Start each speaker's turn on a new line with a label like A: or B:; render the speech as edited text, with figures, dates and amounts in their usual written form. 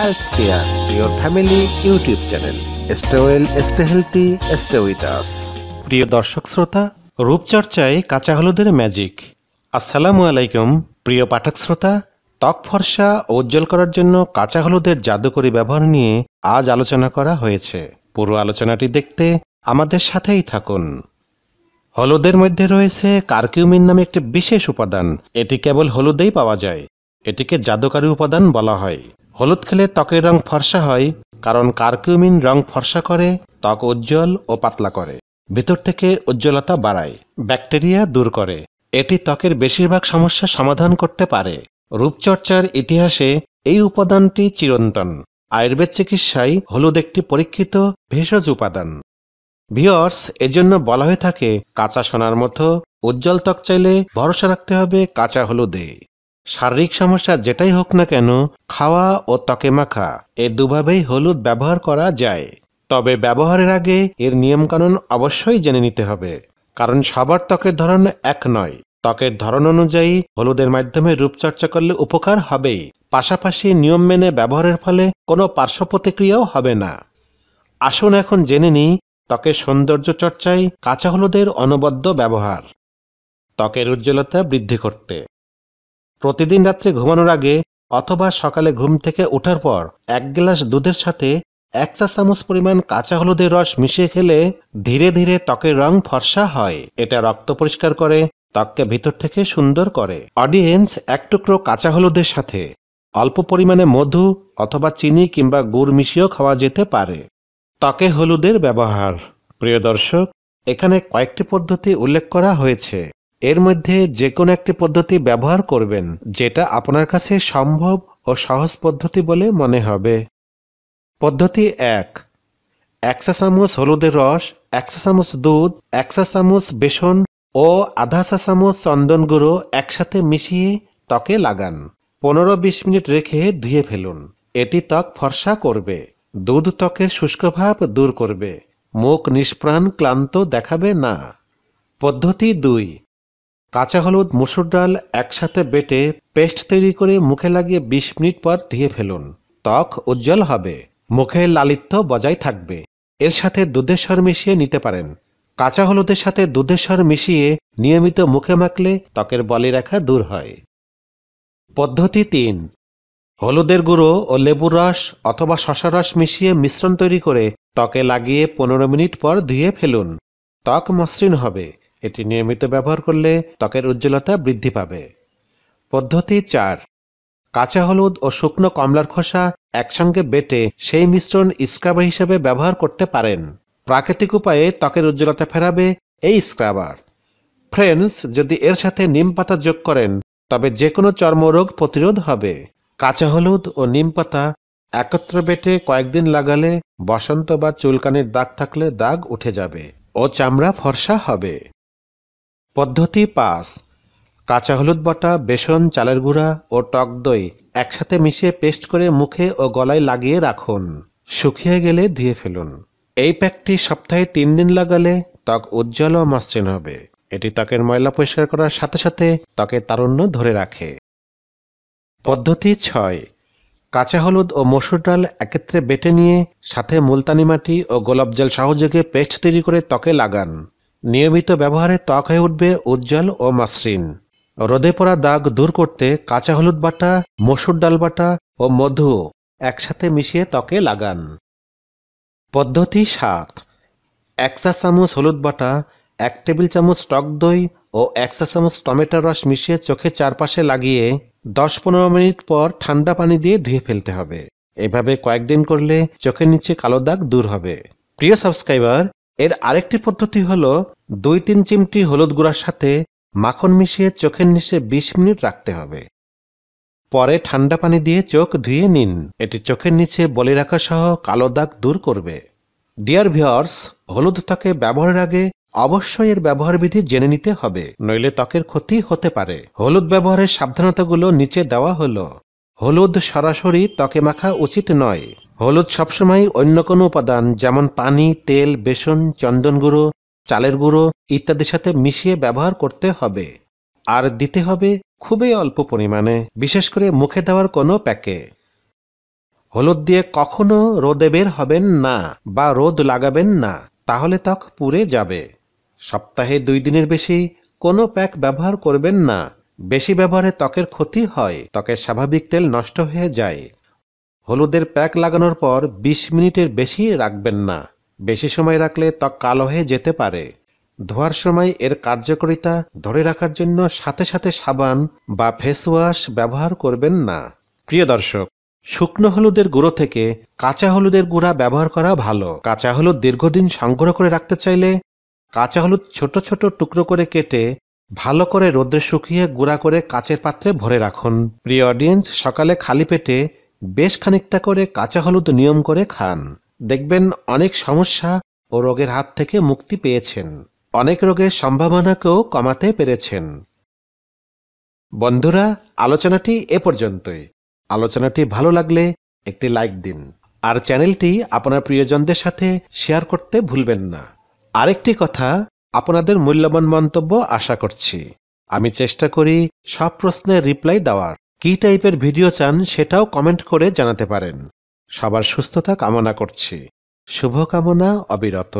A: Health care, your family YouTube channel. Stay well, stay healthy, stay with us। প্রিয় দর্শক শ্রোতা, রূপচর্চায় কাঁচা হলুদের ম্যাজিক। আসসালামু আলাইকুম প্রিয় পাঠক শ্রোতা। ত্বক ফর্সা ও উজ্জ্বল করার জন্য কাঁচা হলুদের জাদুকরী ব্যবহার নিয়ে আজ আলোচনা করা হয়েছে। পুরো আলোচনাটি দেখতে আমাদের সাথেই থাকুন। হলুদের মধ্যে রয়েছে কারকিউমিন নামে একটি বিশেষ উপাদান। এটি কেবল হলুদেই পাওয়া যায়। এটিকে জাদুকরী উপাদান বলা হয়। হলুদ খেলে ত্বকের রং ফর্সা হয়, কারণ কারকিউমিন রং ফর্সা করে, ত্বক উজ্জ্বল ও পাতলা করে, ভিতর থেকে উজ্জ্বলতা বাড়ায়, ব্যাকটেরিয়া দূর করে। এটি ত্বকের বেশিরভাগ সমস্যা সমাধান করতে পারে। রূপচর্চার ইতিহাসে এই উপাদানটি চিরন্তন। আয়ুর্বেদ চিকিৎসায় হলুদ একটি পরীক্ষিত ভেষজ উপাদান। ভিউয়ার্স, এজন্য বলা হয়ে থাকে কাঁচা সোনার মতো উজ্জ্বল ত্বক চাইলে ভরসা রাখতে হবে কাঁচা হলুদে। শারীরিক সমস্যা যেটাই হোক না কেন, খাওয়া ও ত্বকে মাখা এই দুভাবেই হলুদ ব্যবহার করা যায়। তবে ব্যবহারের আগে এর নিয়মকানুন অবশ্যই জেনে নিতে হবে, কারণ সবার ত্বকের ধরন এক নয়। ত্বকের ধরন অনুযায়ী হলুদের মাধ্যমে রূপচর্চা করলে উপকার হবেই, পাশাপাশি নিয়ম মেনে ব্যবহারের ফলে কোনো পার্শ্ব প্রতিক্রিয়াও হবে না। আসুন এখন জেনে নিই ত্বকের সৌন্দর্য চর্চায় কাঁচা হলুদের অনবদ্য ব্যবহার। ত্বকের উজ্জ্বলতা বৃদ্ধি করতে প্রতিদিন রাত্রে ঘুমানোর আগে অথবা সকালে ঘুম থেকে ওঠার পর 1 গ্লাস দুধের সাথে 1 চা চামচ পরিমাণ কাঁচা হলুদের রস মিশিয়ে খেলে ধীরে ধীরে ত্বকের রং ফর্সা হয়। এটা রক্ত পরিষ্কার করে, ত্বককে ভিতর থেকে সুন্দর করে। অডিয়েন্স, 1 টুকরো কাঁচা হলুদের সাথে অল্প পরিমাণে মধু অথবা চিনি কিংবা গুড় মিশিয়েও খাওয়া যেতে পারে। ত্বকে হলুদের ব্যবহার। প্রিয় দর্শক, এখানে কয়েকটি পদ্ধতি উল্লেখ করা হয়েছে। এর মধ্যে যে কোনো একটি পদ্ধতি ব্যবহার করবেন, যেটা আপনার কাছে সম্ভব ও সহজ পদ্ধতি বলে মনে হবে। পদ্ধতি 1। 1 চা চামচ হলুদের রস, 1 চা চামচ দুধ, 1 চা চামচ বেসন ও আধা চা চামচ চন্দন গুঁড়ো একসাথে মিশিয়ে ত্বকে লাগান। 15-20 মিনিট রেখে ধুয়ে ফেলুন। এটি ত্বক ফর্সা করবে। দুধ ত্বকের শুষ্ক ভাব দূর করবে, মুখ নিষ্প্রাণ ক্লান্ত দেখাবে না। পদ্ধতি 2। কাঁচা হলুদ, মসুর ডাল একসাথে বেটে পেস্ট তৈরি করে মুখে লাগিয়ে 20 মিনিট পর ধুয়ে ফেলুন। ত্বক উজ্জ্বল হবে, মুখে লালিত্য বজায় থাকবে। এর সাথে দুধের স্বর মিশিয়ে নিতে পারেন। কাঁচা হলুদের সাথে দুধের স্বর মিশিয়ে নিয়মিত মুখে মাখলে ত্বকের বলিরেখা দূর হয়। পদ্ধতি 3। হলুদের গুঁড়ো ও লেবুর রস অথবা শশার রস মিশিয়ে মিশ্রণ তৈরি করে ত্বকে লাগিয়ে 15 মিনিট পর ধুয়ে ফেলুন। ত্বক মসৃণ হবে। এটি নিয়মিত ব্যবহার করলে ত্বকের উজ্জ্বলতা বৃদ্ধি পাবে। পদ্ধতি 4। কাঁচা হলুদ ও শুকনো কমলার খোসা একসঙ্গে বেটে সেই মিশ্রণ স্ক্রাবার হিসেবে ব্যবহার করতে পারেন। প্রাকৃতিক উপায়ে ত্বকের উজ্জ্বলতা ফেরাবে এই স্ক্রাবার। ফ্রেন্ডস, যদি এর সাথে নিম পাতা যোগ করেন তবে যে কোনো চর্মরোগ প্রতিরোধ হবে। কাঁচা হলুদ ও নিম পাতা একত্রে বেটে কয়েকদিন লাগালে বসন্ত বা চুলকানির দাগ থাকলে দাগ উঠে যাবে ও চামড়া ফর্সা হবে। পদ্ধতি 5। কাঁচা হলুদ বাটা, বেসন, চালের গুঁড়া ও টক দই একসাথে মিশিয়ে পেস্ট করে মুখে ও গলায় লাগিয়ে রাখুন। শুকিয়ে গেলে ধুয়ে ফেলুন। এই প্যাকটি সপ্তাহে 3 দিন লাগালে ত্বক উজ্জ্বল ও মসৃণ হবে। এটি ত্বকের ময়লা পরিষ্কার করার সাথে সাথে ত্বকের তারুণ্য ধরে রাখে। পদ্ধতি 6। কাঁচা হলুদ ও মসুর ডাল একত্রে বেটে নিয়ে সাথে মুলতানি মাটি ও গোলাপ জল সহযোগে পেস্ট তৈরি করে ত্বকে লাগান। নিয়মিত ব্যবহারে ত্বক হয়ে উঠবে উজ্জ্বল ও মসৃণ। রোদে পড়া দাগ দূর করতে কাঁচা হলুদ বাটা, মসুর ডাল বাটা ও মধু একসাথে মিশিয়ে ত্বকে লাগান। পদ্ধতি 7। 1 চা চামচ হলুদ বাটা, 1 টেবিল চামচ টক দই ও 1 চা চামচ টমেটোর রস মিশিয়ে চোখের চারপাশে লাগিয়ে 10-15 মিনিট পর ঠান্ডা পানি দিয়ে ধুয়ে ফেলতে হবে। এভাবে কয়েকদিন করলে চোখের নিচে কালো দাগ দূর হবে। প্রিয় সাবস্ক্রাইবার, এর আরেকটি পদ্ধতি হলো 2-3 চিমটি হলুদ গুঁড়ার সাথে মাখন মিশিয়ে চোখের নিচে 20 মিনিট রাখতে হবে। পরে ঠান্ডা পানি দিয়ে চোখ ধুয়ে নিন। এটি চোখের নিচে বলিরেখা সহ কালো দাগ দূর করবে। ডিয়ার ভিউয়ার্স, হলুদ ত্বকে ব্যবহারের আগে অবশ্যই এর ব্যবহার বিধি জেনে নিতে হবে, নইলে ত্বকের ক্ষতি হতে পারে। হলুদ ব্যবহারের সাবধানতাগুলো নিচে দেওয়া হলো। হলুদ সরাসরি ত্বকে মাখা উচিত নয়। হলুদ সবসময় অন্য কোনো উপাদান যেমন পানি, তেল, বেসন, চন্দন গুঁড়ো, চালের গুঁড়ো ইত্যাদির সাথে মিশিয়ে ব্যবহার করতে হবে। আর দিতে হবে খুবই অল্প পরিমাণে, বিশেষ করে মুখে দেওয়ার কোনো প্যাকে। হলুদ দিয়ে কখনো রোদে বের হবেন না বা রোদ লাগাবেন না, তাহলে ত্বক পুড়ে যাবে। সপ্তাহে 2 দিনের বেশি কোনো প্যাক ব্যবহার করবেন না। বেশি ব্যবহারে ত্বকের ক্ষতি হয়, ত্বকের স্বাভাবিক তেল নষ্ট হয়ে যায়। হলুদের প্যাক লাগানোর পর 20 মিনিটের বেশি রাখবেন না। বেশি সময় রাখলে ত্বক কালো হয়ে যেতে পারে। ধোয়ার সময় এর কার্যকারিতা ধরে রাখার জন্য সাথে সাথে সাবান বা ফেস ওয়াশ ব্যবহার করবেন না। প্রিয় দর্শক, শুকনো হলুদের গুঁড়ো থেকে কাঁচা হলুদের গুঁড়া ব্যবহার করা ভালো। কাঁচা হলুদ দীর্ঘদিন সংগ্রহ করে রাখতে চাইলে কাঁচা হলুদ ছোট ছোট টুকরো করে কেটে ভালো করে রোদ্রে শুকিয়ে গুঁড়া করে কাচের পাত্রে ভরে রাখুন। প্রিয় অডিয়েন্স, সকালে খালি পেটে বেশ খানিকটা করে কাঁচা হলুদ নিয়ম করে খান। দেখবেন অনেক সমস্যা ও রোগের হাত থেকে মুক্তি পেয়েছেন। অনেক রোগের সম্ভাবনাকেও কমাতে পেরেছেন। বন্ধুরা, আলোচনাটি এ পর্যন্তই। আলোচনাটি ভালো লাগলে একটি লাইক দিন আর চ্যানেলটি আপনার প্রিয়জনদের সাথে শেয়ার করতে ভুলবেন না। আরেকটি কথা, আপনাদের মূল্যবান মন্তব্য আশা করছি। আমি চেষ্টা করি সব প্রশ্নের রিপ্লাই দেওয়ার। কী টাইপের ভিডিও চান সেটাও কমেন্ট করে জানাতে পারেন। সবার সুস্থতা কামনা করছি। শুভকামনা অবিরত।